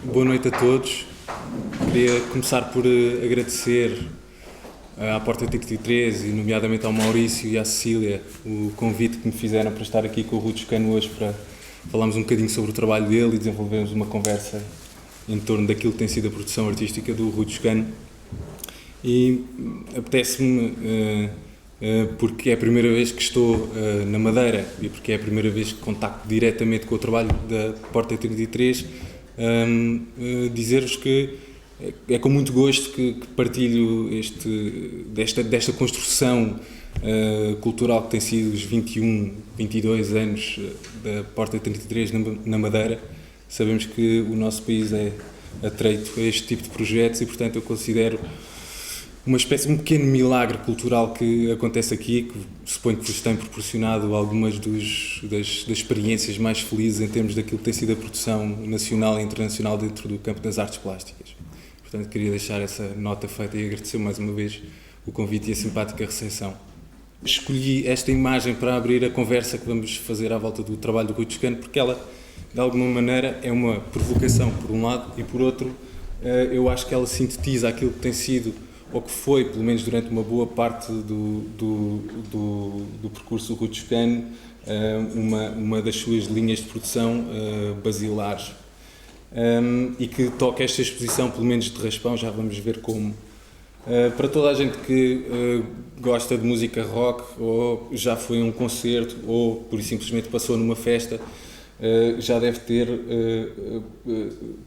Boa noite a todos. Queria começar por agradecer à Porta 33 e nomeadamente ao Maurício e à Cecília o convite que me fizeram para estar aqui com o Rui Toscano hoje para falarmos um bocadinho sobre o trabalho dele e desenvolvermos uma conversa em torno daquilo que tem sido a produção artística do Rui Toscano. E apetece-me, porque é a primeira vez que estou na Madeira e porque é a primeira vez que contacto diretamente com o trabalho da Porta 33, dizer-vos que é com muito gosto que partilho desta construção cultural que tem sido os 21, 22 anos da Porta 33 na Madeira. Sabemos que o nosso país é atreito a este tipo de projetos e, portanto, eu considero uma espécie de um pequeno milagre cultural que acontece aqui, que suponho que vos tem proporcionado algumas das experiências mais felizes em termos daquilo que tem sido a produção nacional e internacional dentro do campo das artes plásticas. Portanto, queria deixar essa nota feita e agradecer mais uma vez o convite e a simpática recepção. Escolhi esta imagem para abrir a conversa que vamos fazer à volta do trabalho do Rui Toscano, porque ela, de alguma maneira, é uma provocação por um lado e por outro, eu acho que ela sintetiza aquilo que tem sido ou que foi, pelo menos durante uma boa parte do percurso do Rui Toscano, uma das suas linhas de produção basilares. E que toca esta exposição, pelo menos de raspão, já vamos ver como. Para toda a gente que gosta de música rock, ou já foi a um concerto, ou por simplesmente passou numa festa, já deve ter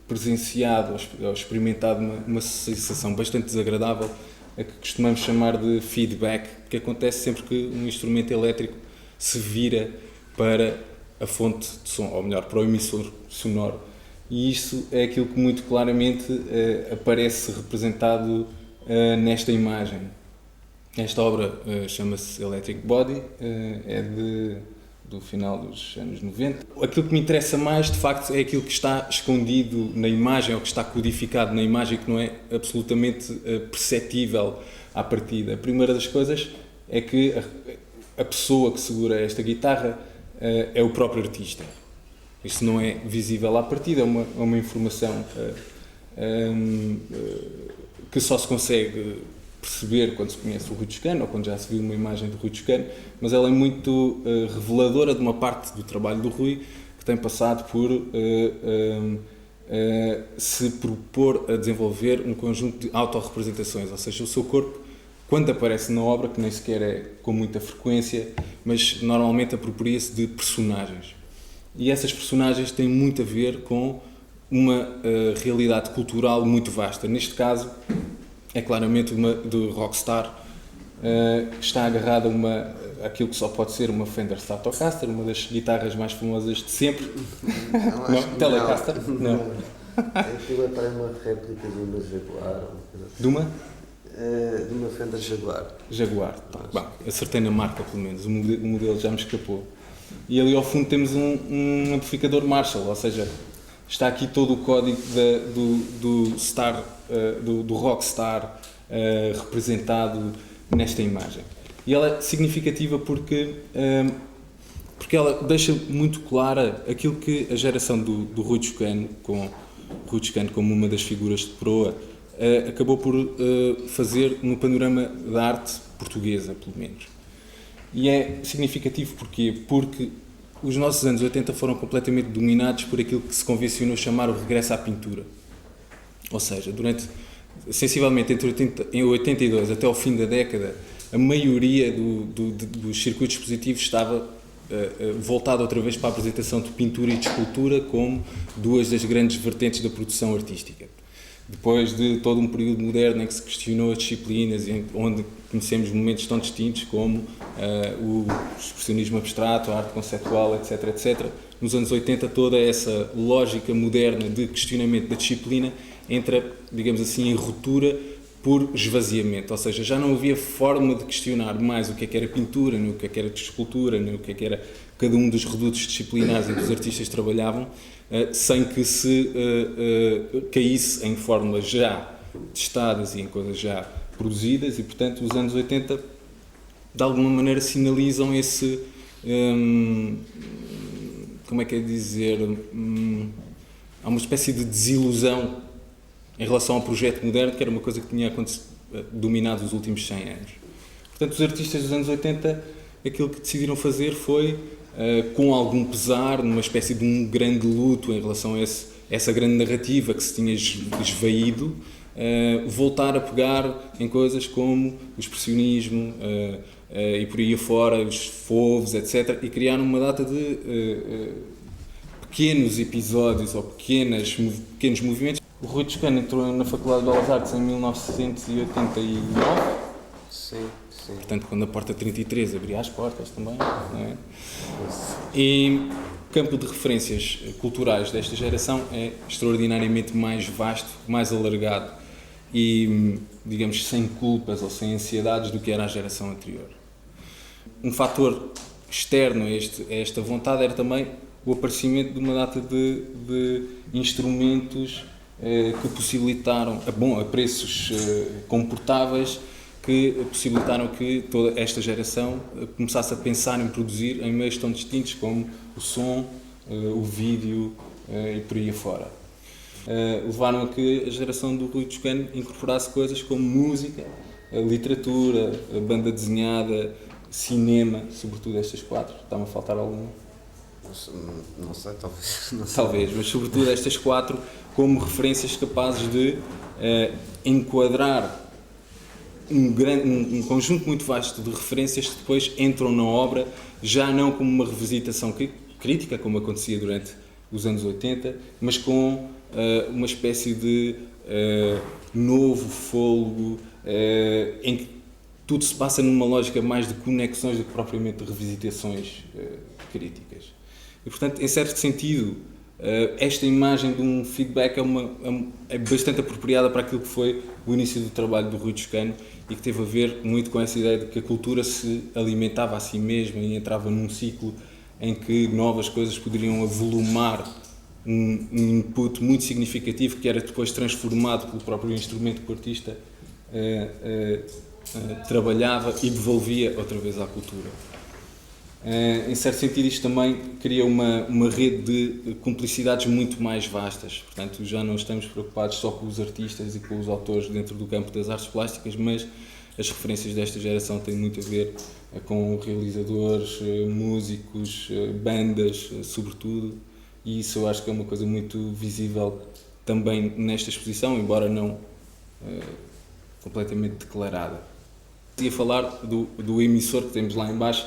presenciado ou experimentado uma sensação bastante desagradável, a que costumamos chamar de feedback, que acontece sempre que um instrumento elétrico se vira para a fonte de som, ou melhor, para o emissor sonoro. E isso é aquilo que muito claramente aparece representado nesta imagem. Esta obra chama-se Electric Body, do final dos anos 90. Aquilo que me interessa mais, de facto, é aquilo que está escondido na imagem, ou que está codificado na imagem, que não é absolutamente perceptível à partida. A primeira das coisas é que a pessoa que segura esta guitarra é o próprio artista. Isso não é visível à partida, é uma informação que só se consegue perceber quando se conhece o Rui Toscano ou quando já se viu uma imagem do Rui Toscano, mas ela é muito reveladora de uma parte do trabalho do Rui, que tem passado por se propor a desenvolver um conjunto de autorrepresentações, ou seja, o seu corpo, quando aparece na obra, que nem sequer é com muita frequência, mas normalmente apropria-se de personagens. E essas personagens têm muito a ver com uma realidade cultural muito vasta. Neste caso, é claramente uma de rockstar, que está agarrada àquilo que só pode ser uma Fender Stratocaster, uma das guitarras mais famosas de sempre. Não, Telecaster? Não. Aquilo é para uma réplica de uma Jaguar. De uma? De uma Fender Jaguar. Jaguar. Bom, acertei na marca, pelo menos. O modelo já me escapou. E ali ao fundo temos um amplificador Marshall, ou seja, está aqui todo o código do rockstar representado nesta imagem. E ela é significativa porque ela deixa muito clara aquilo que a geração do Rui Toscano, com Rui Toscano como uma das figuras de proa, acabou por fazer no panorama da arte portuguesa, pelo menos. E é significativo porquê? Porque os nossos anos 80 foram completamente dominados por aquilo que se convencionou chamar o regresso à pintura. Ou seja, sensivelmente entre 82 até ao fim da década, a maioria dos circuitos expositivos estava voltada outra vez para a apresentação de pintura e de escultura como duas das grandes vertentes da produção artística. Depois de todo um período moderno em que se questionou as disciplinas, onde conhecemos momentos tão distintos como o expressionismo abstrato, a arte conceptual, etc., etc., nos anos 80 toda essa lógica moderna de questionamento da disciplina entra, digamos assim, em ruptura por esvaziamento, ou seja, já não havia forma de questionar mais o que é que era pintura, nem o que é que era escultura, nem o que é que era cada um dos redutos disciplinares em que os artistas trabalhavam, sem que se caísse em fórmulas já testadas e em coisas já produzidas, e portanto os anos 80 de alguma maneira sinalizam esse, como é que é dizer, há uma espécie de desilusão em relação ao projeto moderno, que era uma coisa que tinha dominado os últimos 100 anos. Portanto, os artistas dos anos 80, aquilo que decidiram fazer foi, com algum pesar, numa espécie de um grande luto em relação a essa grande narrativa que se tinha esvaído, voltar a pegar em coisas como o expressionismo e por aí afora, os fauves, etc., e criar uma data de pequenos episódios ou pequenos movimentos. O Rui Toscano entrou na Faculdade de Belas Artes em 1989. Sim. Portanto, quando a porta 33 abria as portas também, não é? E o campo de referências culturais desta geração é extraordinariamente mais vasto, mais alargado e, digamos, sem culpas ou sem ansiedades do que era a geração anterior. Um fator externo a esta vontade era também o aparecimento de uma data de instrumentos que possibilitaram, a preços comportáveis, que possibilitaram que toda esta geração começasse a pensar em produzir em meios tão distintos como o som, o vídeo e por aí afora. Levaram a que a geração do Rui Toscano incorporasse coisas como música, literatura, banda desenhada, cinema, sobretudo estas 4. Está-me a faltar alguma? Não sei, talvez. Talvez, mas sobretudo estas 4 como referências capazes de enquadrar um conjunto muito vasto de referências que depois entram na obra, já não como uma revisitação crítica, como acontecia durante os anos 80, mas com uma espécie de novo fôlego em que tudo se passa numa lógica mais de conexões do que propriamente de revisitações críticas. E, portanto, em certo sentido, esta imagem de um feedback é bastante apropriada para aquilo que foi o início do trabalho do Rui Toscano e que teve a ver muito com essa ideia de que a cultura se alimentava a si mesma e entrava num ciclo em que novas coisas poderiam avolumar um input muito significativo que era depois transformado pelo próprio instrumento que o artista trabalhava e devolvia outra vez à cultura. Em certo sentido, isto também cria uma rede de cumplicidades muito mais vastas. Portanto, já não estamos preocupados só com os artistas e com os autores dentro do campo das artes plásticas, mas as referências desta geração têm muito a ver com realizadores, músicos, bandas, sobretudo, e isso eu acho que é uma coisa muito visível também nesta exposição, embora não completamente declarada. Ia falar do emissor que temos lá em baixo.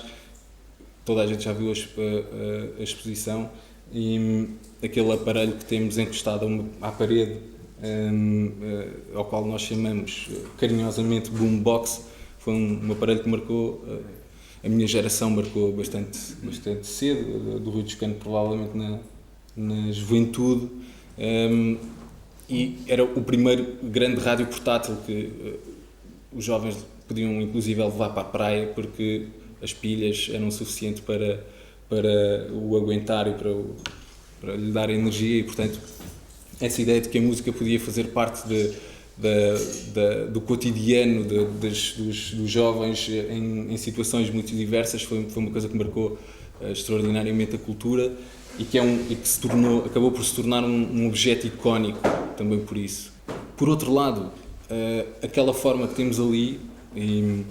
Toda a gente já viu a exposição e aquele aparelho que temos encostado à parede, ao qual nós chamamos carinhosamente boombox, foi um aparelho que marcou, a minha geração marcou bastante cedo, do Rui Toscano provavelmente na juventude, e era o primeiro grande rádio portátil que os jovens podiam inclusive levar para a praia, porque as pilhas eram suficientes para o aguentar e para lhe dar energia, e portanto essa ideia de que a música podia fazer parte do cotidiano dos jovens em situações muito diversas foi uma coisa que marcou extraordinariamente a cultura e que acabou por se tornar um objeto icónico também por isso. Por outro lado, aquela forma que temos ali, e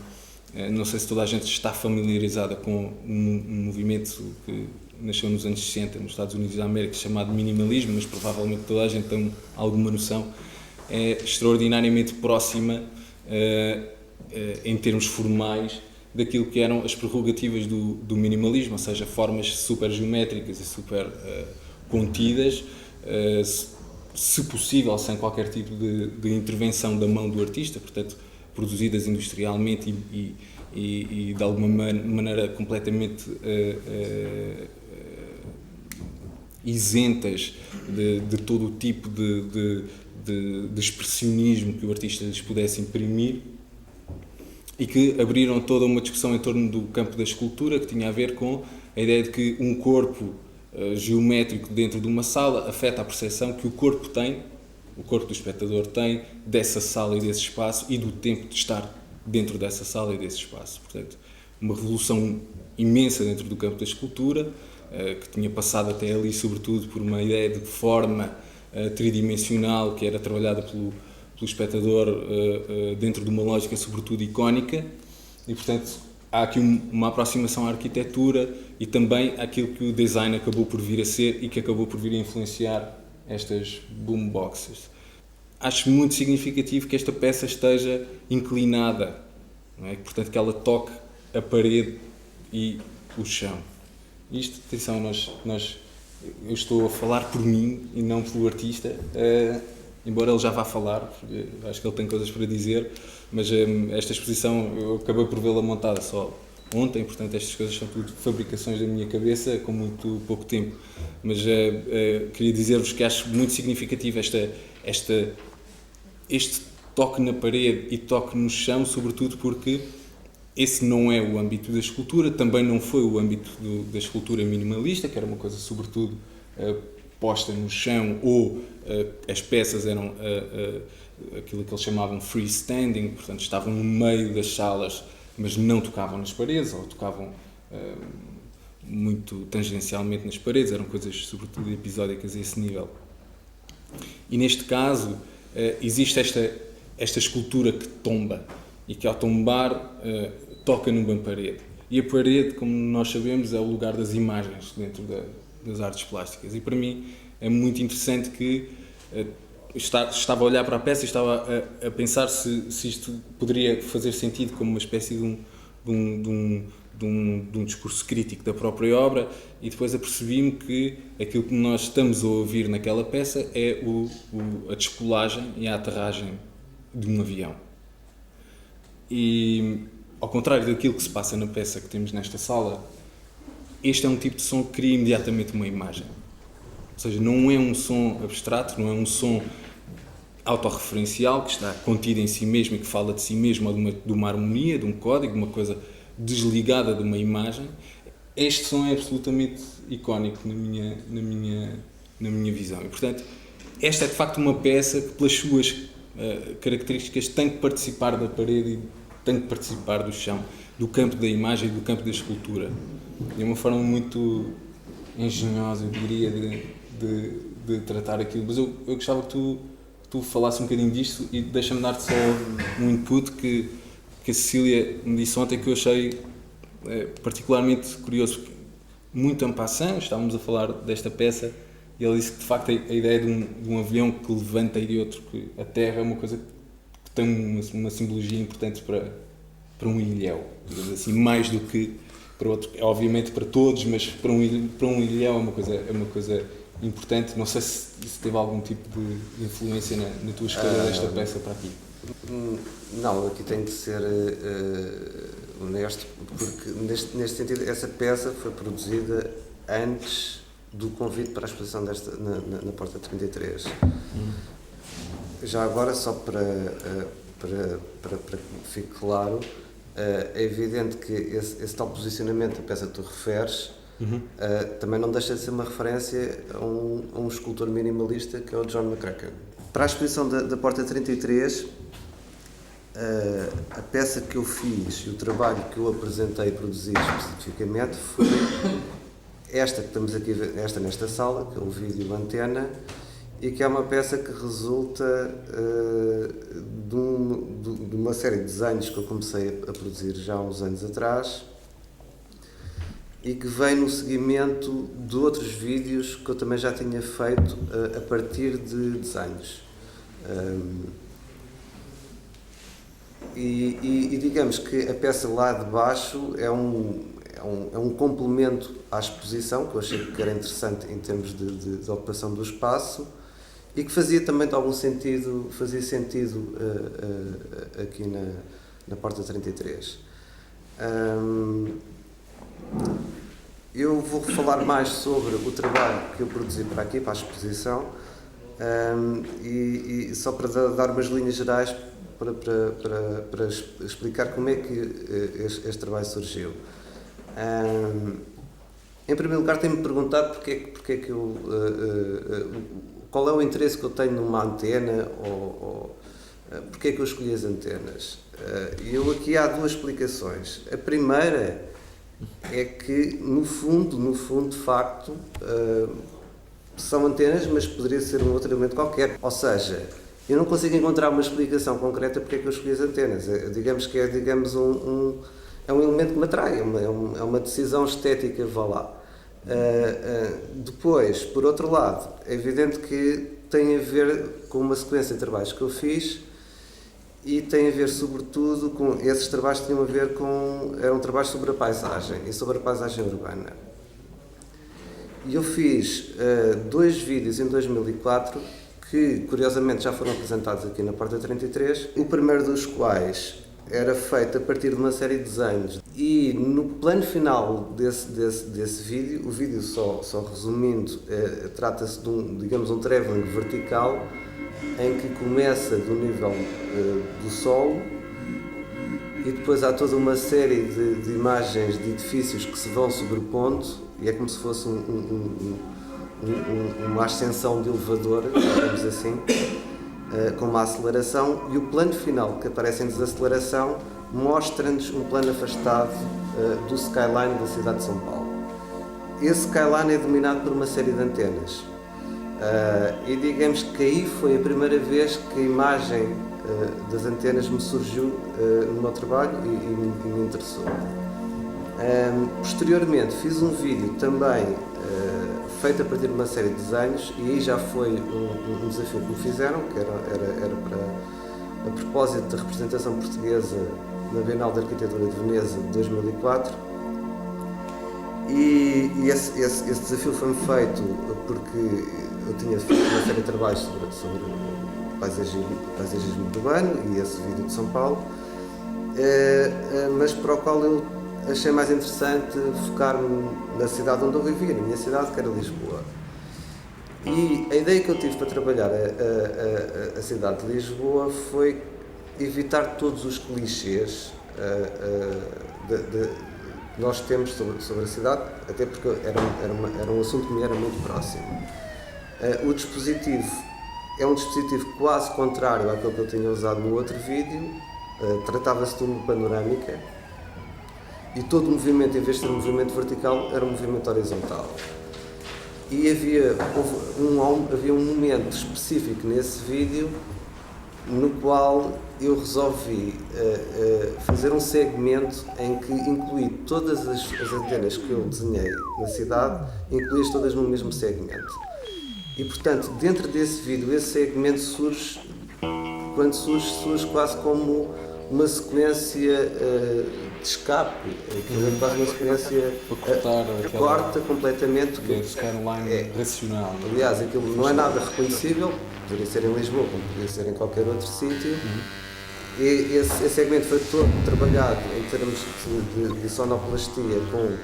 não sei se toda a gente está familiarizada com um movimento que nasceu nos anos 60 nos Estados Unidos da América chamado minimalismo, mas provavelmente toda a gente tem alguma noção, é extraordinariamente próxima em termos formais daquilo que eram as prerrogativas do minimalismo, ou seja, formas super geométricas e super contidas, se possível sem qualquer tipo de intervenção da mão do artista, portanto produzidas industrialmente e de alguma maneira completamente isentas de todo o tipo de expressionismo que o artista lhes pudesse imprimir, e que abriram toda uma discussão em torno do campo da escultura, que tinha a ver com a ideia de que um corpo geométrico dentro de uma sala afeta a percepção que o corpo do espectador tem dessa sala e desse espaço e do tempo de estar dentro dessa sala e desse espaço. Portanto, uma revolução imensa dentro do campo da escultura, que tinha passado até ali sobretudo por uma ideia de forma tridimensional que era trabalhada pelo espectador dentro de uma lógica sobretudo icónica, e portanto há aqui uma aproximação à arquitetura e também àquilo que o design acabou por vir a ser e que acabou por vir a influenciar estas boomboxes. Acho muito significativo que esta peça esteja inclinada, não é? Portanto que ela toque a parede e o chão. Isto, atenção, eu estou a falar por mim e não pelo artista, embora ele já vá falar, porque acho que ele tem coisas para dizer, mas esta exposição eu acabei por vê-la montada só ontem, portanto estas coisas são tudo fabricações da minha cabeça com muito pouco tempo, mas queria dizer-vos que acho muito significativo este toque na parede e toque no chão, sobretudo porque esse não é o âmbito da escultura, também não foi o âmbito da escultura minimalista, que era uma coisa sobretudo posta no chão, ou as peças eram aquilo que eles chamavam freestanding, portanto estavam no meio das salas, mas não tocavam nas paredes, ou tocavam muito tangencialmente nas paredes, eram coisas sobretudo episódicas a esse nível. E neste caso existe esta escultura que tomba, e que ao tombar toca numa parede. E a parede, como nós sabemos, é o lugar das imagens dentro das artes plásticas. E para mim é muito interessante que estava a olhar para a peça e estava a pensar se isto poderia fazer sentido como uma espécie de um discurso crítico da própria obra, e depois apercebi-me que aquilo que nós estamos a ouvir naquela peça é a descolagem e a aterragem de um avião. E, ao contrário daquilo que se passa na peça que temos nesta sala, este é um tipo de som que cria imediatamente uma imagem. Ou seja, não é um som abstrato, não é um som autorreferencial que está contido em si mesmo e que fala de si mesmo, ou de uma harmonia, de um código, de uma coisa desligada de uma imagem. Este som é absolutamente icónico na minha visão. E, portanto, esta é de facto uma peça que, pelas suas características, tem que participar da parede e tem que participar do chão, do campo da imagem e do campo da escultura. É uma forma muito engenhosa, eu diria, de tratar aquilo. Mas eu gostava que tu falasses um bocadinho disto, e deixa-me dar-te só um input que a Cecília me disse ontem, que eu achei particularmente curioso. Muito en passant, estávamos a falar desta peça, e ele disse que de facto a ideia de um avião que levanta e de outro que a terra é uma coisa que tem uma simbologia importante para um ilhéu, digamos assim, mais do que para outro, obviamente para todos, mas para um ilhéu é uma coisa importante. Não sei se teve algum tipo de influência na tua escolha desta peça para aqui. Não, aqui tenho de ser honesto, porque neste sentido essa peça foi produzida antes do convite para a exposição na Porta 33. Já agora, só para que fique claro, é evidente que esse tal posicionamento da peça que tu referes também não deixa de ser uma referência a um escultor minimalista, que é o John McCracken. Para a exposição da Porta 33, a peça que eu fiz e o trabalho que eu apresentei e produzi especificamente foi esta que estamos aqui, nesta sala, que é o vídeo Antena, e que é uma peça que resulta de uma série de desenhos que eu comecei a produzir já há uns anos atrás, e que vem no seguimento de outros vídeos que eu também já tinha feito a partir de desenhos. E digamos que a peça lá de baixo é um complemento à exposição, que eu achei que era interessante em termos de ocupação do espaço, e que fazia também de algum sentido, aqui na Porta 33. Eu vou falar mais sobre o trabalho que eu produzi para aqui, para a exposição, e só para dar umas linhas gerais para explicar como é que este trabalho surgiu. Em primeiro lugar, tenho-me perguntado porque é que eu... qual é o interesse que eu tenho numa antena, ou porque é que eu escolhi as antenas. Eu aqui há duas explicações. A primeira é que, no fundo, de facto, são antenas, mas poderia ser um outro elemento qualquer. Ou seja, eu não consigo encontrar uma explicação concreta porque é que eu escolhi as antenas. Digamos que é um elemento que me atrai, é uma decisão estética, vá lá. Depois, por outro lado, é evidente que tem a ver com uma sequência de trabalhos que eu fiz e tem a ver sobretudo com esses trabalhos que tinham a ver com, eram trabalhos sobre a paisagem e sobre a paisagem urbana. E eu fiz 2 vídeos em 2004 que curiosamente já foram apresentados aqui na Porta 33, o primeiro dos quais era feito a partir de uma série de desenhos. E no plano final desse vídeo, o vídeo só resumindo, trata-se de um travelling vertical em que começa do nível do solo e depois há toda uma série de imagens de edifícios que se vão sobrepondo e é como se fosse uma ascensão de elevador, digamos assim, com uma aceleração, e o plano final que aparece em desaceleração mostra-nos um plano afastado do skyline da cidade de São Paulo. Esse skyline é dominado por uma série de antenas e digamos que aí foi a primeira vez que a imagem das antenas me surgiu no meu trabalho e me interessou. Posteriormente fiz um vídeo também feito a partir de uma série de desenhos e aí já foi um desafio que me fizeram, que era para a propósito da representação portuguesa na Bienal de Arquitetura de Veneza de 2004 e esse desafio foi-me feito porque eu tinha feito uma série de trabalhos sobre paisagismo urbano e esse vídeo de São Paulo, mas para o qual eu achei mais interessante focar-me na cidade onde eu vivia, na minha cidade, que era Lisboa. E a ideia que eu tive para trabalhar a cidade de Lisboa foi evitar todos os clichês que nós temos sobre a cidade, até porque era um assunto que me era muito próximo. O dispositivo é um dispositivo quase contrário àquele que eu tinha usado no outro vídeo, tratava-se de uma panorâmica, e todo o movimento, em vez de ser um movimento vertical, era um movimento horizontal. E havia um momento específico nesse vídeo no qual eu resolvi fazer um segmento em que incluí todas as antenas que eu desenhei na cidade, incluí-as todas no mesmo segmento. E portanto, dentro desse vídeo, esse segmento surge quase como uma sequência de escape, quase uma sequência que corta completamente. Que skyline racional. Aliás, aquilo não é nada reconhecível, poderia ser em Lisboa, como poderia ser em qualquer outro sítio. E esse segmento foi todo trabalhado em termos de sonoplastia com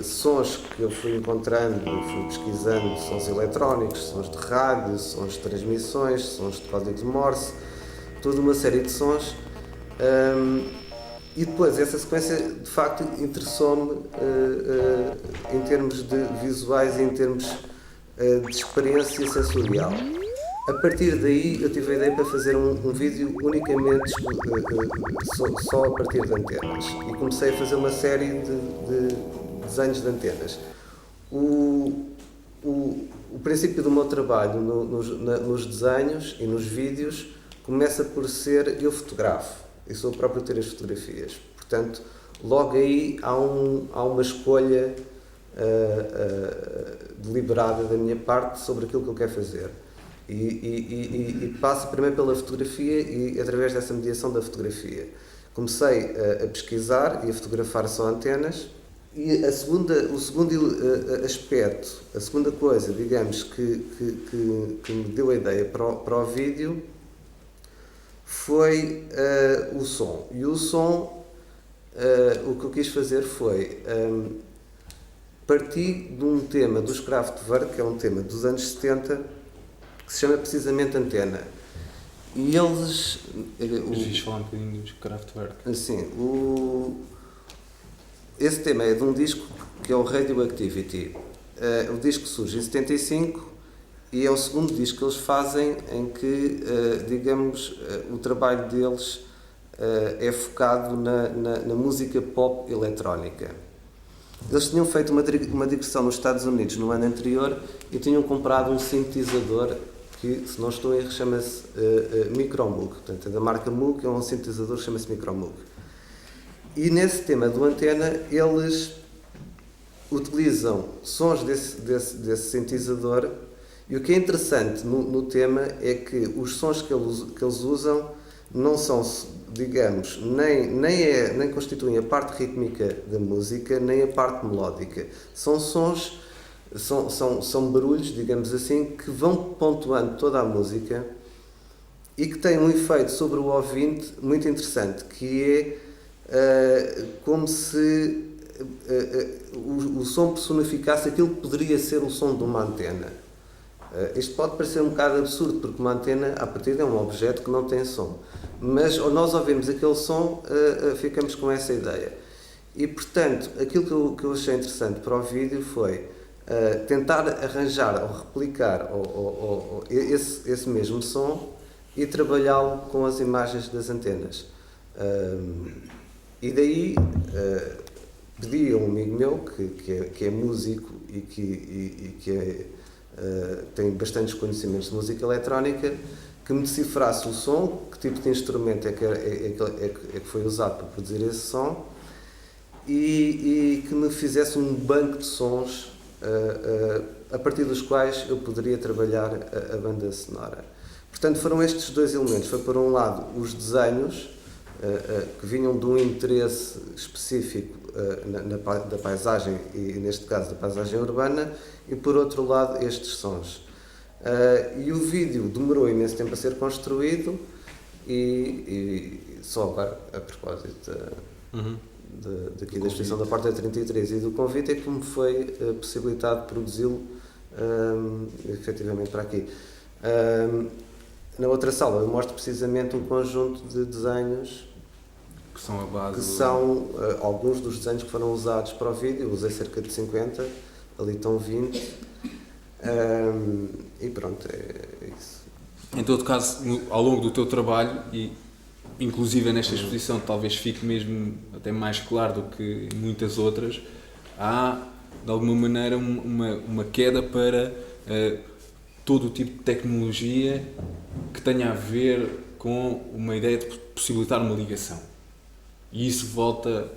sons que eu fui encontrando, fui pesquisando, sons eletrónicos, sons de rádio, sons de transmissões, sons de código de Morse, toda uma série de sons, e depois essa sequência de facto interessou-me em termos de visuais e em termos de experiência sensorial. A partir daí eu tive a ideia para fazer um vídeo unicamente só a partir de antenas e comecei a fazer uma série de desenhos de antenas. O princípio do meu trabalho nos desenhos e nos vídeos começa por ser eu fotografo, eu sou o próprio a ter as fotografias, portanto logo aí há uma escolha deliberada da minha parte sobre aquilo que eu quero fazer. E passo primeiro pela fotografia e através dessa mediação da fotografia comecei a pesquisar e a fotografar só antenas e o segundo aspecto, a segunda coisa, digamos, que me deu a ideia para o vídeo foi o som. E o som, o que eu quis fazer foi partir de um tema dos Kraftwerk, que é um tema dos anos 70, que se chama precisamente Antena. E eles... Mas falar um bocadinho dos Kraftwerk. Assim, esse tema é de um disco que é o Radioactivity. O disco surge em 75 e é o segundo disco que eles fazem em que, digamos, o trabalho deles é focado na música pop eletrónica. Eles tinham feito uma digressão nos Estados Unidos no ano anterior e tinham comprado um sintetizador que, se não estou a erro, chama-se Micromoog. Portanto, é da marca Moog, é um sintetizador que chama-se Micromoog. E nesse tema do Antena, eles utilizam sons desse sintetizador, e o que é interessante no tema é que os sons que eles usam não são, digamos, nem constituem a parte rítmica da música, nem a parte melódica. São sons, são barulhos, digamos assim, que vão pontuando toda a música e que têm um efeito sobre o ouvinte muito interessante, que é como se o som personificasse aquilo que poderia ser o som de uma antena. Isto pode parecer um bocado absurdo, porque uma antena, à partida, é um objeto que não tem som. Mas ao nós ouvirmos aquele som, ficamos com essa ideia. E, portanto, aquilo que eu achei interessante para o vídeo foi tentar arranjar ou replicar esse mesmo som e trabalhá-lo com as imagens das antenas. E daí pedi a um amigo meu, que é músico e que tem bastantes conhecimentos de música eletrónica, que me decifrasse o som, que tipo de instrumento é que foi usado para produzir esse som, e que me fizesse um banco de sons a partir dos quais eu poderia trabalhar a banda sonora. Portanto, foram estes dois elementos. Foi, por um lado, os desenhos, que vinham de um interesse específico da paisagem, e neste caso da paisagem urbana, e por outro lado estes sons. E o vídeo demorou imenso tempo a ser construído, e só agora, a propósito daqui da exposição da Porta 33 e do convite, é que me foi possibilitado produzi-lo efetivamente para aqui. Na outra sala eu mostro precisamente um conjunto de desenhos que são a base. Que são alguns dos desenhos que foram usados para o vídeo. Eu usei cerca de 50, ali estão 20. E pronto, é isso. Em todo caso, ao longo do teu trabalho, e inclusive nesta exposição talvez fique mesmo até mais claro do que em muitas outras, há de alguma maneira uma queda para todo o tipo de tecnologia que tenha a ver com uma ideia de possibilitar uma ligação. E isso volta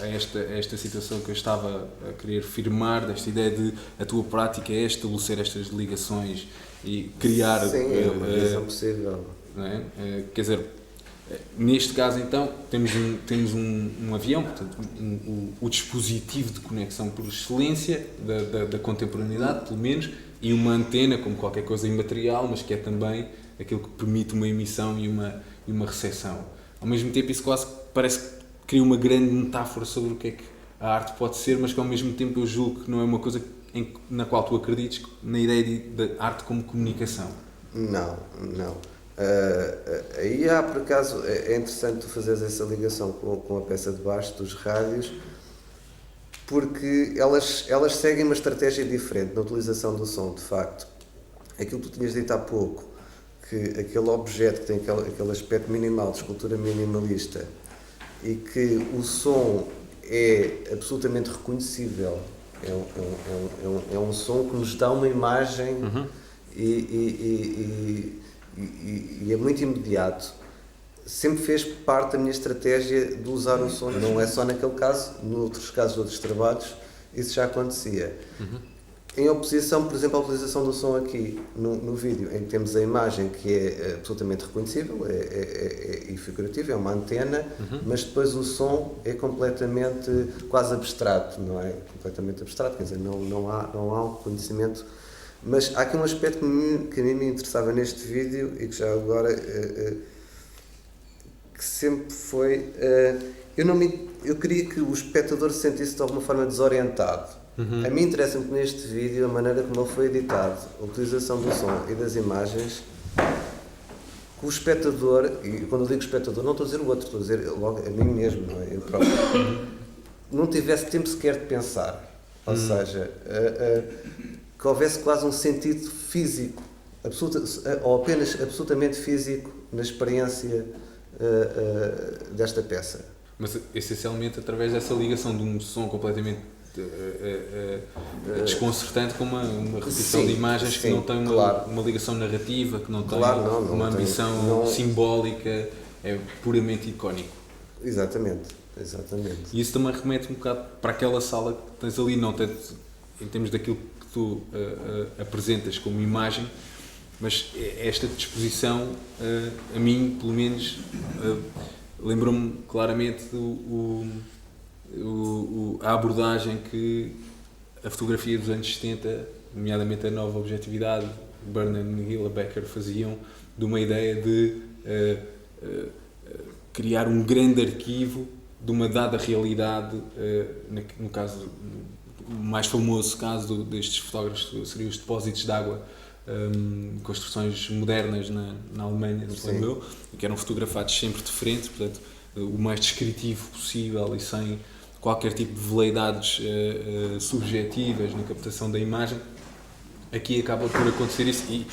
a esta situação que eu estava a querer firmar, desta ideia de a tua prática é estabelecer estas ligações e criar... Sim, é uma visão possível. Não é? Quer dizer, neste caso então temos um avião, portanto, o dispositivo de conexão por excelência da contemporaneidade, pelo menos, e uma antena como qualquer coisa imaterial, mas que é também aquilo que permite uma emissão e uma recepção. Ao mesmo tempo, isso quase parece que cria uma grande metáfora sobre o que é que a arte pode ser, mas que ao mesmo tempo eu julgo que não é uma coisa na qual tu acredites, na ideia de arte como comunicação. Não. Aí há, por acaso, é interessante tu fazeres essa ligação com a peça de baixo dos rádios, porque elas seguem uma estratégia diferente na utilização do som, de facto. Aquilo que tu tinhas dito há pouco, que aquele objeto que tem aquele aspecto minimal, de escultura minimalista, e que o som é absolutamente reconhecível, é um som que nos dá uma imagem e é muito imediato. Sempre fez parte da minha estratégia de usar o som, não é só naquele caso, noutros casos, outros trabalhos, isso já acontecia. Em oposição, por exemplo, à utilização do som aqui no vídeo, em que temos a imagem que é absolutamente reconhecível e figurativa, é uma antena, mas depois o som é completamente quase abstrato, não é? Completamente abstrato, quer dizer, não há um reconhecimento. Mas há aqui um aspecto que a mim me interessava neste vídeo e que já agora, que sempre foi, eu queria que o espectador se sentisse de alguma forma desorientado. A mim interessa-me que neste vídeo, a maneira como ele foi editado, a utilização do som e das imagens, que o espectador, e quando eu digo espectador não estou a dizer o outro, estou a dizer logo a mim mesmo, não é? Eu próprio, não tivesse tempo sequer de pensar. Ou seja, que houvesse quase um sentido físico, ou apenas absolutamente físico, na experiência desta peça. Mas essencialmente através dessa ligação de um som completamente desconcertante com uma repetição sim, de imagens que não tem uma ligação narrativa, que não tem uma ambição simbólica, é puramente icónico. Exatamente. E isso também remete um bocado para aquela sala que tens ali, não tanto em termos daquilo que tu apresentas como imagem, mas esta disposição, a mim, pelo menos, lembrou-me claramente a abordagem que a fotografia dos anos 70, nomeadamente a nova objetividade, Burnham e Hilla Becker faziam, de uma ideia de criar um grande arquivo de uma dada realidade, no caso, o mais famoso caso destes fotógrafos seriam os depósitos de água, construções modernas na Alemanha, que eram fotografados sempre de frente, portanto, o mais descritivo possível e sem qualquer tipo de veleidades subjetivas na captação da imagem. Aqui acaba por acontecer isso e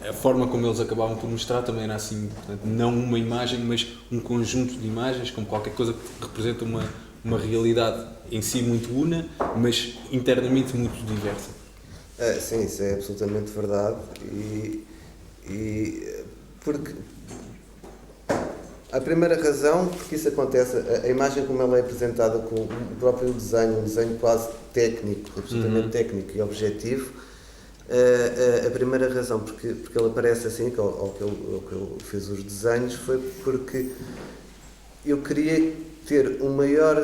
a forma como eles acabavam por mostrar também era assim, portanto, não uma imagem, mas um conjunto de imagens, como qualquer coisa que representa uma realidade em si muito una, mas internamente muito diversa. Sim, isso é absolutamente verdade e porque a primeira razão porque isso acontece, a imagem como ela é apresentada com o próprio desenho, um desenho quase técnico, absolutamente técnico e objetivo, a primeira razão porque ele aparece assim, que eu fiz os desenhos, foi porque eu queria ter um maior...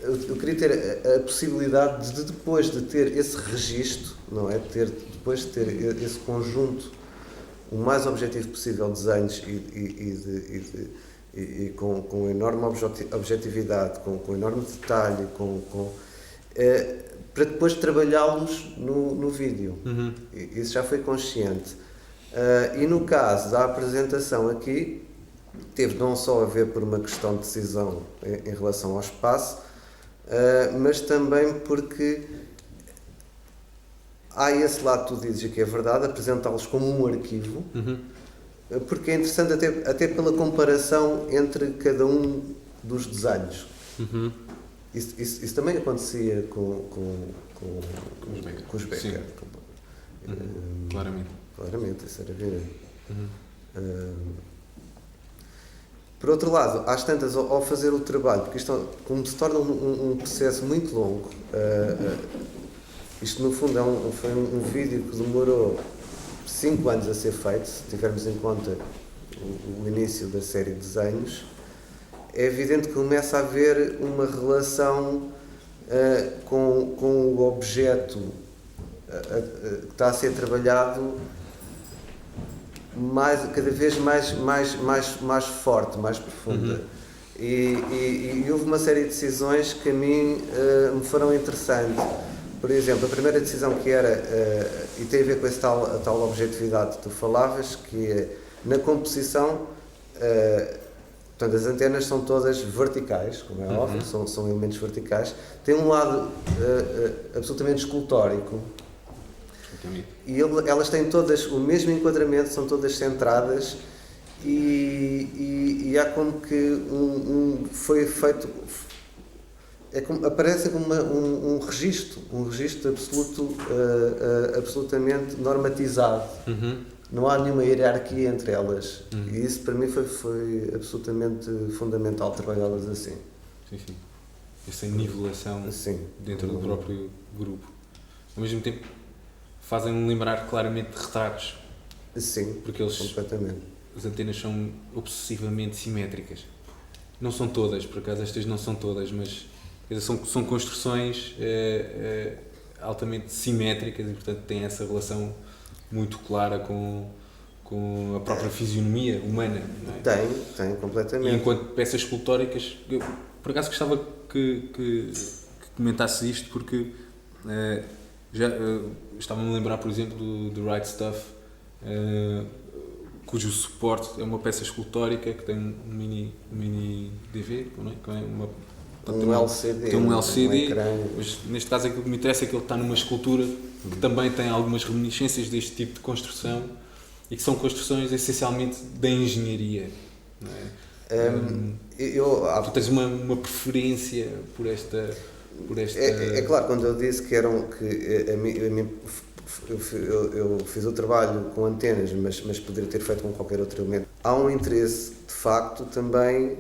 eu queria ter a possibilidade de, depois de ter esse registro, não é? Depois de ter esse conjunto o mais objetivo possível de desenhos e com enorme objetividade, com enorme detalhe, para depois trabalhá-los no vídeo. Isso já foi consciente. E no caso da apresentação aqui, teve não só a ver por uma questão de decisão em relação ao espaço, mas também porque há esse lado que tu dizes que é verdade, apresentá-los como um arquivo, porque é interessante até pela comparação entre cada um dos desenhos. Isso também acontecia com os Becker. Claramente, isso era evidente. Por outro lado, às tantas, ao fazer o trabalho, porque isto como se torna um processo muito longo, isto no fundo foi um vídeo que demorou 5 anos a ser feito, se tivermos em conta o início da série de desenhos, é evidente que começa a haver uma relação com o objeto que está a ser trabalhado cada vez mais forte, mais profunda. E houve uma série de decisões que a mim me foram interessantes. Por exemplo, a primeira decisão que era, e tem a ver com a tal objetividade que tu falavas, que é, na composição, portanto, as antenas são todas verticais, como é óbvio, são elementos verticais, tem um lado absolutamente escultórico, e elas têm todas o mesmo enquadramento, são todas centradas, e há como que foi feito... aparece como um registro absolutamente normatizado. Não há nenhuma hierarquia entre elas. E isso para mim foi absolutamente fundamental trabalhá-las assim. Sim. Essa nivelação dentro do próprio grupo. Ao mesmo tempo fazem-me lembrar claramente de retratos. Sim, porque completamente. As antenas são obsessivamente simétricas. Não são todas, por acaso estas não são todas, mas são construções altamente simétricas e, portanto, têm essa relação muito clara com a própria fisionomia humana. Não é? Tem, completamente. E enquanto peças escultóricas, eu, por acaso, gostava que comentasses isto, porque já estava-me a lembrar, por exemplo, do Right Stuff, cujo suporte é uma peça escultórica que tem um mini DV, não é? Um LCD. Tem um LCD, mas neste caso aquilo que me interessa é que ele está numa escultura que também tem algumas reminiscências deste tipo de construção e que são construções essencialmente da engenharia. Não é? Tu tens uma preferência por esta... É claro, quando eu disse que eu fiz o trabalho com antenas, mas poderia ter feito com qualquer outro elemento. Há um interesse, de facto, também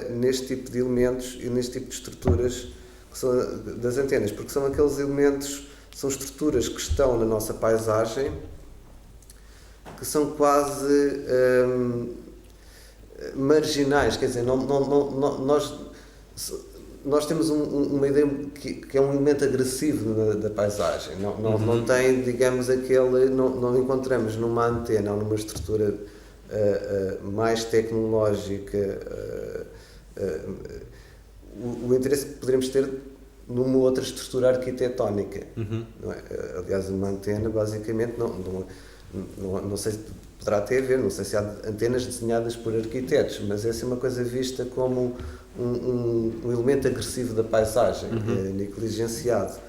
neste tipo de elementos e neste tipo de estruturas que são das antenas, porque são aqueles elementos, são estruturas que estão na nossa paisagem, que são quase marginais, quer dizer, nós temos uma ideia que é um elemento agressivo da paisagem, não tem, digamos, não encontramos numa antena ou numa estrutura mais tecnológica o interesse que poderíamos ter numa outra estrutura arquitetónica. Não é? Aliás, uma antena, basicamente, não sei se poderá ter a ver, não sei se há antenas desenhadas por arquitetos, mas essa é uma coisa vista como um elemento agressivo da paisagem, negligenciado.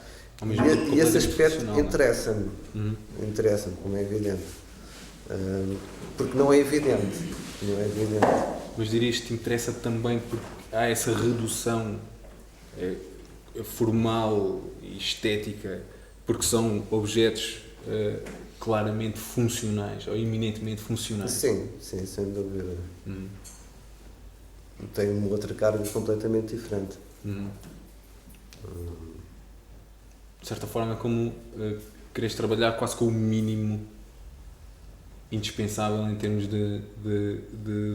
E esse aspecto interessa-me, como é evidente. Porque não é evidente. Mas dirias que te interessa também porque há essa redução formal e estética, porque são objetos claramente funcionais ou eminentemente funcionais. Sim, sem dúvida. Tem uma outra carga completamente diferente. De certa forma é como queres trabalhar quase com o mínimo indispensável em termos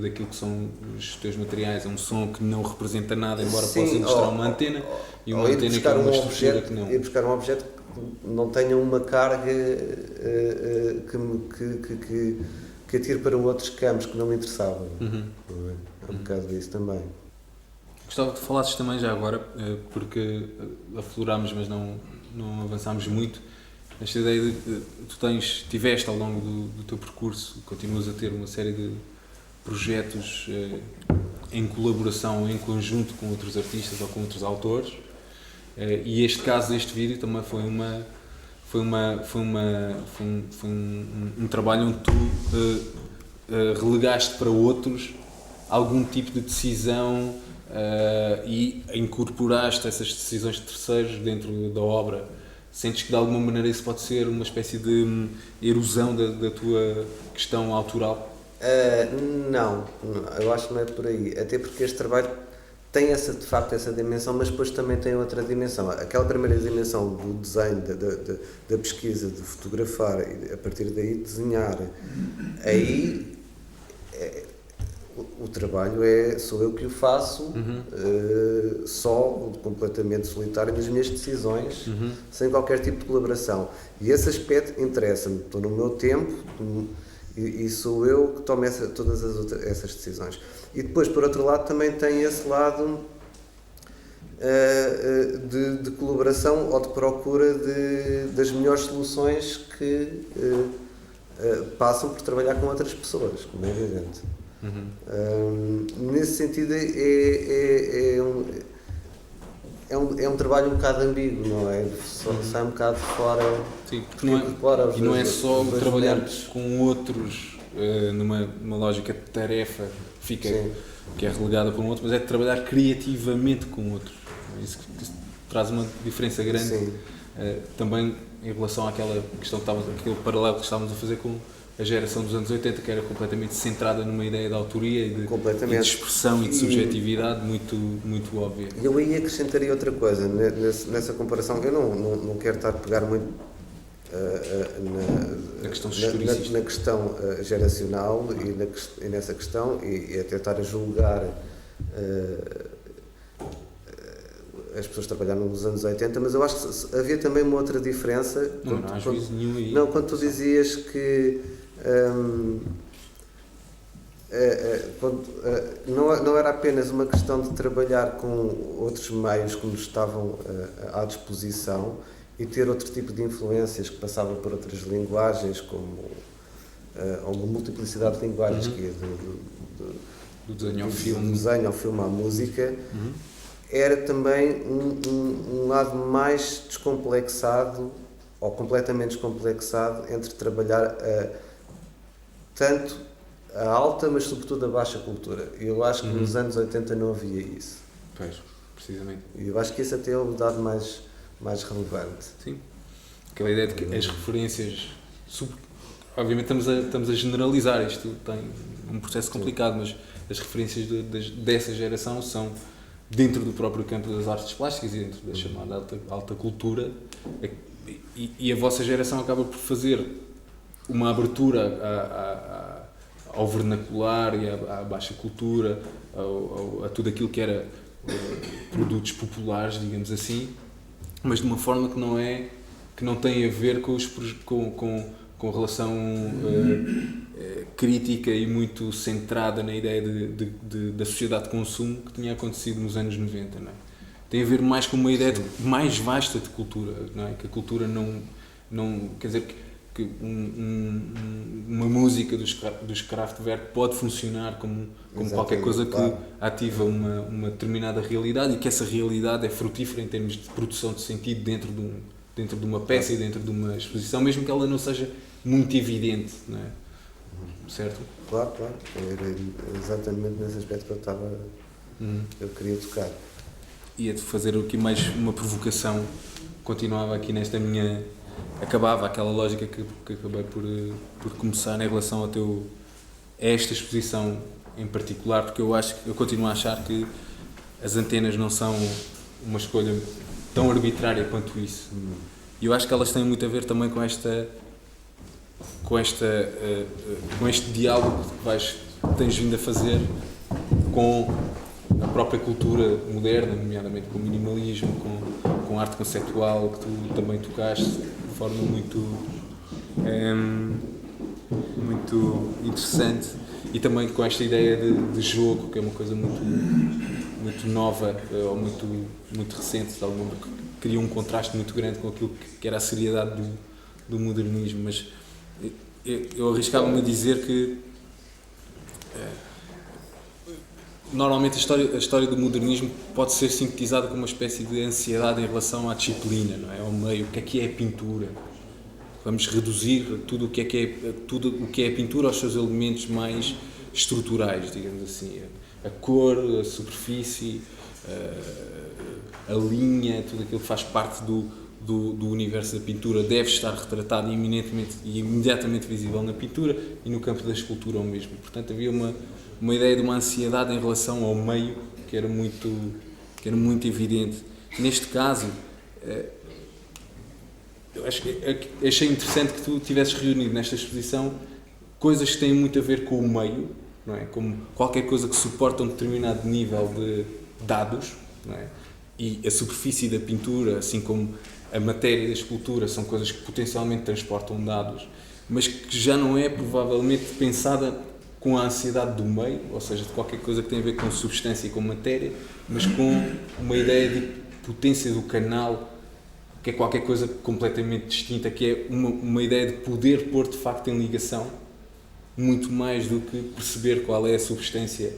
daquilo que são os teus materiais. É um som que não representa nada, embora possa ilustrar uma antena, e uma antena que é uma estrutura que não. Ir buscar um objeto que não tenha uma carga que atire para outros campos que não me interessavam. É um bocado isso também. Gostava que falasses também já agora, porque aflorámos, mas não avançámos muito, esta ideia de que tu tiveste ao longo do teu percurso, continuas a ter uma série de projetos em colaboração, em conjunto com outros artistas ou com outros autores, e este caso deste vídeo também foi um trabalho onde tu relegaste para outros algum tipo de decisão e incorporaste essas decisões de terceiros dentro da obra. Sentes que de alguma maneira isso pode ser uma espécie de erosão da tua questão autoral? Não, eu acho que não é por aí. Até porque este trabalho tem de facto essa dimensão, mas depois também tem outra dimensão. Aquela primeira dimensão do desenho, da pesquisa, de fotografar e a partir daí desenhar. Aí o trabalho sou eu que o faço, só, completamente solitário nas minhas decisões, sem qualquer tipo de colaboração. E esse aspecto interessa-me. Estou no meu tempo e sou eu que tomo todas essas decisões. E depois, por outro lado, também tem esse lado de colaboração ou de procura das melhores soluções que passam por trabalhar com outras pessoas, como é evidente. Nesse sentido é um trabalho um bocado ambíguo, não é? Sai um bocado fora. Sim, porque não é só trabalhar momentos com outros numa lógica de tarefa que é relegada para um outro, mas é trabalhar criativamente com outros. Isso traz uma diferença grande também em relação àquela questão aquele paralelo que estávamos a fazer com a geração dos anos 80, que era completamente centrada numa ideia de autoria e de expressão e de subjetividade muito óbvia. E eu aí acrescentaria outra coisa, nessa comparação, eu não quero estar a pegar muito na questão geracional e nessa questão e a tentar julgar as pessoas que trabalharam nos anos 80, mas eu acho que havia também uma outra diferença. Não há juízo nenhum aí. Não, quando tu dizias que não era apenas uma questão de trabalhar com outros meios que nos estavam à disposição e ter outro tipo de influências que passavam por outras linguagens, como uma multiplicidade de linguagens que ia do desenho ao filme, à música, era também um lado mais descomplexado ou completamente descomplexado entre trabalhar tanto a alta, mas sobretudo a baixa cultura. E eu acho que nos anos 80 não havia isso. Pois, precisamente. E eu acho que isso até é o dado mais relevante. Sim. Aquela ideia de que as referências... Obviamente estamos a generalizar, isto tem um processo complicado, mas as referências dessa geração são dentro do próprio campo das artes plásticas e dentro da chamada alta cultura, e a vossa geração acaba por fazer uma abertura ao vernacular e à baixa cultura, a tudo aquilo que era produtos populares, digamos assim, mas de uma forma que não tem a ver com relação crítica e muito centrada na ideia da sociedade de consumo que tinha acontecido nos anos 90, não é? Tem a ver mais com uma ideia mais vasta de cultura, não é? Que a cultura não quer dizer que uma música dos Kraftwerk pode funcionar como qualquer coisa que ativa uma determinada realidade, e que essa realidade é frutífera em termos de produção de sentido dentro de uma peça e dentro de uma exposição, mesmo que ela não seja muito evidente, não é? Certo? Claro. Era exatamente nesse aspecto que eu queria tocar. Ia-te fazer aqui mais uma provocação. Continuava aqui nesta minha... Acabava aquela lógica que acabei por começar em relação a esta exposição em particular, porque eu continuo a achar que as antenas não são uma escolha tão arbitrária quanto isso. E eu acho que elas têm muito a ver também com este diálogo que tens vindo a fazer com a própria cultura moderna, nomeadamente com o minimalismo, com a arte conceptual, que tu também tocaste de forma muito interessante, e também com esta ideia de jogo, que é uma coisa muito nova, ou muito recente, de alguma maneira, que cria um contraste muito grande com aquilo que era a seriedade do modernismo. Mas eu arriscava-me a dizer que normalmente a história do modernismo pode ser sintetizada como uma espécie de ansiedade em relação à disciplina, não é? Ao meio. O que é a pintura? Vamos reduzir tudo o que é a pintura aos seus elementos mais estruturais, digamos assim. A cor, a superfície, a linha, tudo aquilo que faz parte do universo da pintura deve estar retratado eminentemente e imediatamente visível na pintura, e no campo da escultura o mesmo. Portanto, havia uma ideia de uma ansiedade em relação ao meio que era muito evidente. Neste caso, eu achei interessante que tu tivesses reunido nesta exposição coisas que têm muito a ver com o meio, não é? Como qualquer coisa que suporta um determinado nível de dados, não é? E a superfície da pintura, assim como a matéria da escultura, são coisas que potencialmente transportam dados, mas que já não é provavelmente pensada com a ansiedade do meio, ou seja, de qualquer coisa que tem a ver com substância e com matéria, mas com uma ideia de potência do canal, que é qualquer coisa completamente distinta, que é uma ideia de poder pôr de facto em ligação, muito mais do que perceber qual é a substância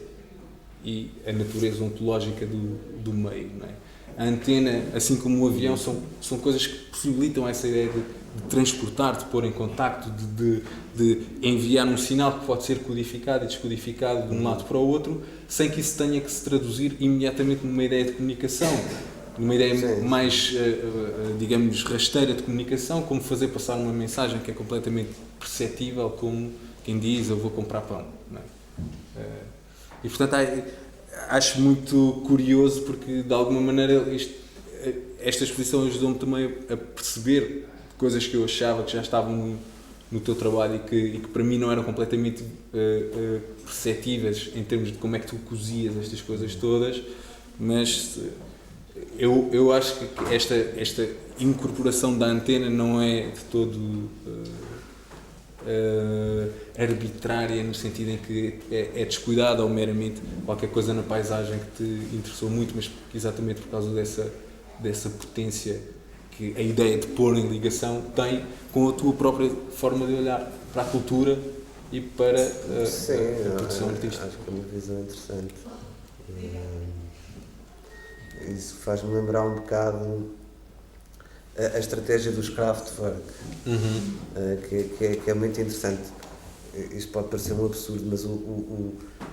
e a natureza ontológica do meio, não é? A antena, assim como o avião, são coisas que possibilitam essa ideia de transportar, de pôr em contacto, de enviar um sinal que pode ser codificado e descodificado de um lado para o outro, sem que isso tenha que se traduzir imediatamente numa ideia de comunicação, numa ideia mais, digamos, rasteira de comunicação, como fazer passar uma mensagem que é completamente perceptível, como quem diz: eu vou comprar pão, não é? E portanto acho muito curioso, porque de alguma maneira esta exposição ajudou-me também a perceber coisas que eu achava que já estavam no teu trabalho e que para mim não eram completamente perceptíveis em termos de como é que tu cozias estas coisas todas, mas eu acho que esta incorporação da antena não é de todo arbitrária, no sentido em que é descuidada ou meramente qualquer coisa na paisagem que te interessou muito, mas exatamente por causa dessa potência que a ideia de pôr em ligação tem com a tua própria forma de olhar para a cultura e para a produção artística. Acho que é uma visão interessante. Isso faz-me lembrar um bocado a estratégia dos Kraftwerk, que é muito interessante. isto pode parecer um absurdo, mas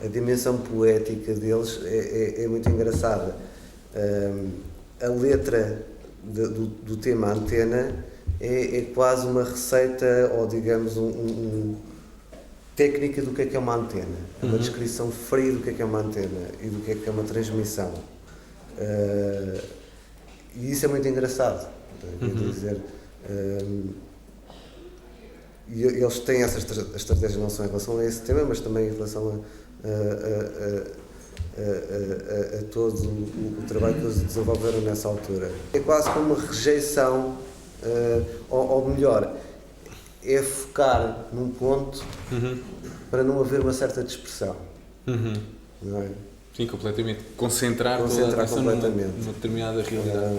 a dimensão poética deles é muito engraçada. A letra do tema Antena é quase uma receita, ou digamos, técnica do que é uma antena. É uma descrição fria do que é uma antena e do que é uma transmissão. E isso é muito engraçado. Quer dizer, e eles têm essa estratégia não só em relação a esse tema, mas também em relação a todo o trabalho que eles desenvolveram nessa altura. É quase como uma rejeição, ou melhor, é focar num ponto para não haver uma certa dispersão. Não é? Sim, completamente. Concentrar toda a atenção numa determinada realidade.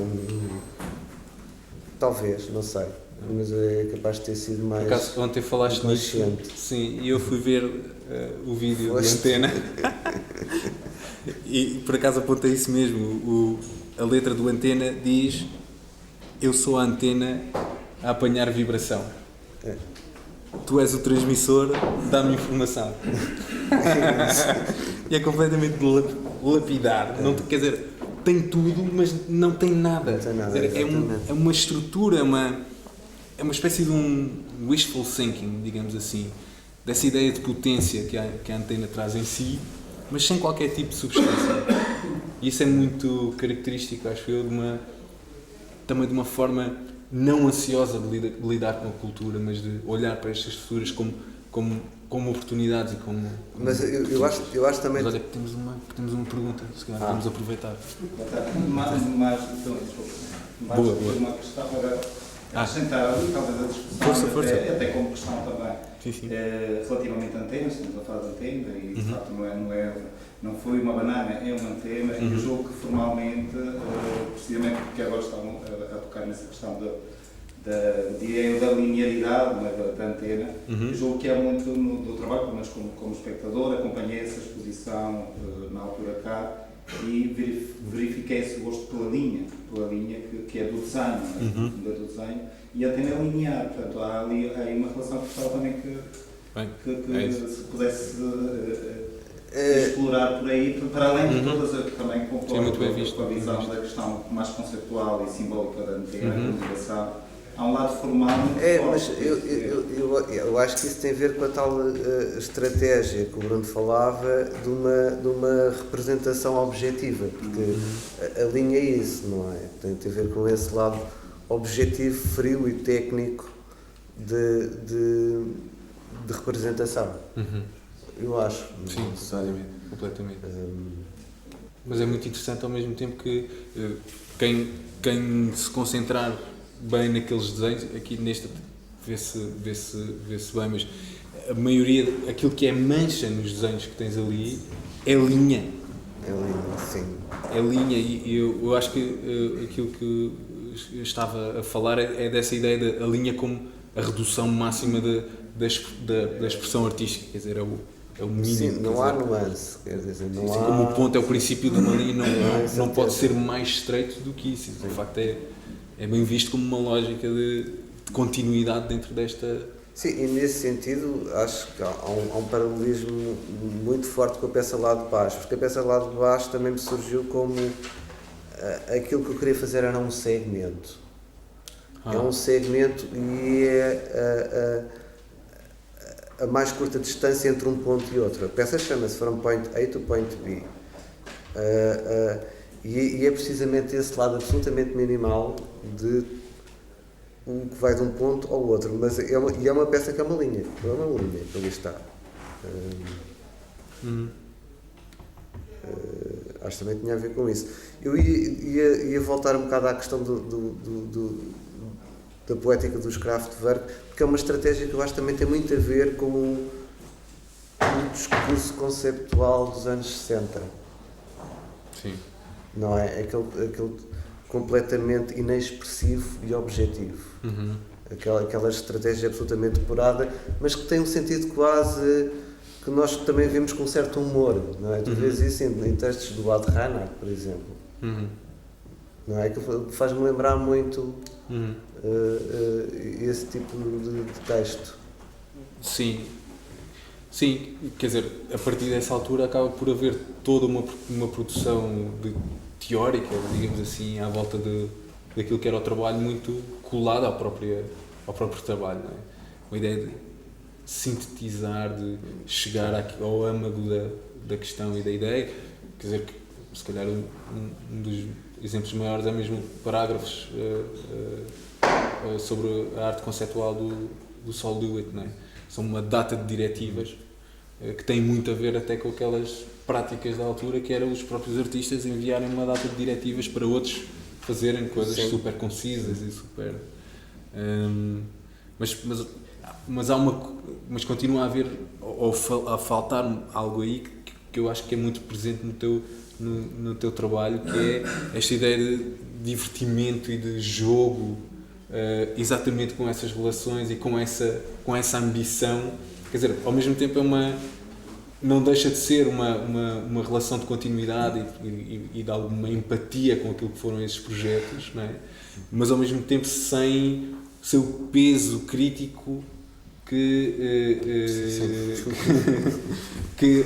Talvez, não sei. Mas é capaz de ter sido mais. Por acaso, ontem falaste nisso. Sim, e eu fui ver o vídeo de Antena. E por acaso apontei isso mesmo. A letra do Antena diz: eu sou a antena a apanhar vibração. Tu és o transmissor, dá-me informação. E é completamente lapidar. Não, quer dizer, tem tudo, mas não tem nada. Não tem nada, quer dizer, é uma estrutura, é uma espécie de um wishful thinking, digamos assim, dessa ideia de potência que a antena traz em si, mas sem qualquer tipo de substância. E isso é muito característico, acho eu, também de uma forma não ansiosa de lidar com a cultura, mas de olhar para estas estruturas como oportunidades e como... Mas eu acho também... Mas olha, temos uma pergunta, se calhar vamos aproveitar. Boa. Uma questão para acrescentar ali, talvez a discussão, força. Até como questão também, Sim. relativamente a antenas, estamos a falar de antena e de facto não foi uma banana, é uma antena, e eu julgo que formalmente, precisamente porque agora estão a tocar nessa questão da linearidade, da antena, eu julgo que é muito do trabalho, pelo menos como espectador, acompanhei essa exposição na altura cá e verifiquei esse gosto pela linha que é do desenho, do desenho, e a antena é linear, portanto há aí uma relação pessoal também que se pudesse explorar por aí, para além de todas, também concordo com a visão da questão mais conceptual e simbólica da antena, a comunicação. Há um lado formal muito forte. Mas eu acho que isso tem a ver com a tal estratégia que o Bruno falava de uma representação objetiva, porque a linha é isso, não é? Tem a ver com esse lado objetivo, frio e técnico de representação. Eu acho. Sim, necessariamente, completamente. Mas é muito interessante ao mesmo tempo que quem se concentrar bem naqueles desenhos, aqui neste vê-se bem, mas a maioria, aquilo que é mancha nos desenhos que tens ali é linha. É linha, sim. É linha, e eu acho que aquilo que eu estava a falar é dessa ideia da linha como a redução máxima da expressão artística, quer dizer, é o mínimo. Sim, não há nuance, quer dizer, não há... Como o ponto é o princípio de uma linha, não pode ser mais estreito do que isso. De facto, é bem visto como uma lógica de continuidade dentro desta... Sim, e nesse sentido acho que há um paralelismo muito forte com a peça lá de baixo, porque a peça lá de baixo também me surgiu como aquilo que eu queria fazer era um segmento. É um segmento e é a mais curta distância entre um ponto e outro. A peça chama-se From Point A to Point B. E é precisamente esse lado absolutamente minimal de que vai de um ponto ao outro, mas é uma peça que é uma linha, que ali está. Acho que também tinha a ver com isso. Eu ia voltar um bocado à questão da poética dos Kraftwerk, porque é uma estratégia que eu acho que também tem muito a ver com o discurso conceptual dos anos 60. Sim. Não é? Aquele completamente inexpressivo e objetivo. Aquela estratégia absolutamente depurada, mas que tem um sentido quase que nós também vemos com certo humor, não é? Tu vês isso em textos do Ad Reinhardt, por exemplo. Não é? Que faz-me lembrar muito esse tipo de texto. Sim. Sim, quer dizer, a partir dessa altura acaba por haver toda uma produção teórica, digamos assim, à volta daquilo que era o trabalho, muito colada ao próprio trabalho, não é? Uma ideia de sintetizar, de chegar ao âmago da questão e da ideia, quer dizer, que se calhar um dos exemplos maiores é mesmo parágrafos sobre a arte conceptual do Sol Lewitt, não é? São uma data de diretivas que têm muito a ver até com aquelas práticas da altura, que eram os próprios artistas enviarem uma data de diretivas para outros fazerem coisas super concisas e super... mas continua a haver, ou a faltar algo aí que eu acho que é muito presente no teu trabalho, que é esta ideia de divertimento e de jogo, exatamente com essas relações e com essa ambição. Quer dizer, ao mesmo tempo não deixa de ser uma relação de continuidade e de alguma empatia com aquilo que foram esses projetos, não é? Mas ao mesmo tempo sem o seu peso crítico que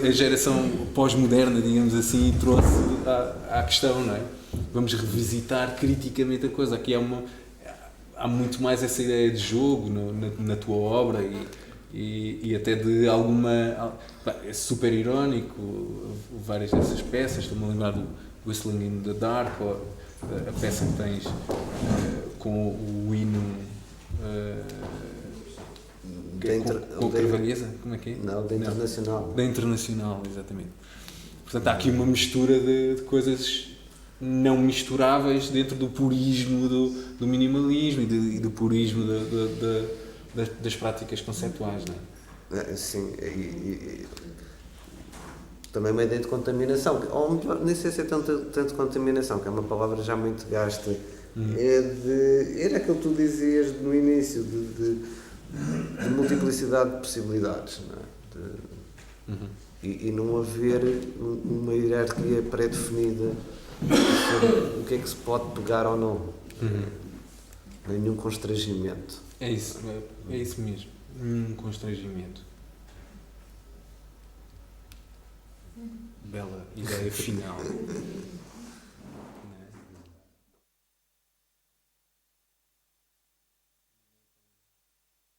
a geração pós-moderna, digamos assim, trouxe à questão, não é? Vamos revisitar criticamente a coisa. Aqui há muito mais essa ideia de jogo na tua obra e até de alguma... É super irónico, várias dessas peças. Estou-me a lembrar do Whistling in the Dark, ou a peça que tens com o hino... com a Carvalheza, como é que é? Não, da Internacional. Da Internacional, exatamente. Portanto, há aqui uma mistura de coisas não misturáveis dentro do purismo do minimalismo e do purismo das práticas conceptuais, não é? Sim, também uma ideia de contaminação, ou melhor, nem sei se é tanto contaminação, que é uma palavra já muito gasta. Era aquilo que tu dizias no início, de multiplicidade de possibilidades, não é? E não haver uma hierarquia pré-definida sobre o que é que se pode pegar ou não. Nenhum constrangimento. É isso mesmo, nenhum constrangimento. Bela ideia final.